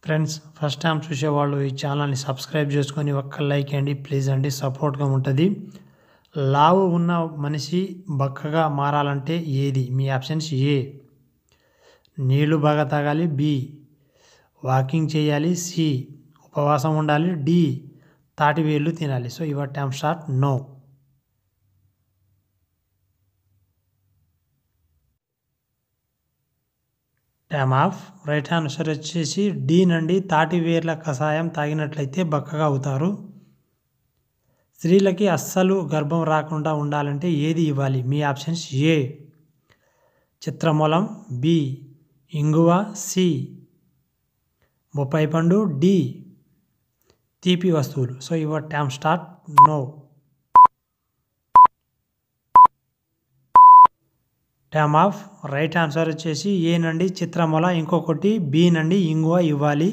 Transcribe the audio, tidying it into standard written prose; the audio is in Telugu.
ఫ్రెండ్స్ ఫస్ట్ టైం చూసేవాళ్ళు ఈ ఛానల్ని సబ్స్క్రైబ్ చేసుకొని ఒక్క లైక్ అండి ప్లీజ్ అండి, సపోర్ట్గా ఉంటుంది. లావు ఉన్న మనిషి బక్కగా మారాలంటే ఏది? మీ ఆప్షన్స్: ఏ నీళ్లు బాగా తాగాలి, బి వాకింగ్ చేయాలి, సి ఉపవాసం ఉండాలి, డి తాటి వేళ్ళు తినాలి. So your time start now. Time off. Right answer వచ్చేసి డి నండి. తాటి వేర్ల కషాయం తాగినట్లయితే బక్కగా అవుతారు. స్త్రీలకి అస్సలు గర్భం రాకుండా ఉండాలంటే ఏది ఇవ్వాలి? మీ ఆప్షన్స్: ఏ చిత్రమూలం, బి ఇంగువ, సి బొప్పాయి పండు, డి తీపి వస్తువులు. So your time start now. Time off. Right answer వచ్చేసి ఏ నండి చిత్రమూల, ఇంకొకటి బి నండి ఇంగువ ఇవ్వాలి.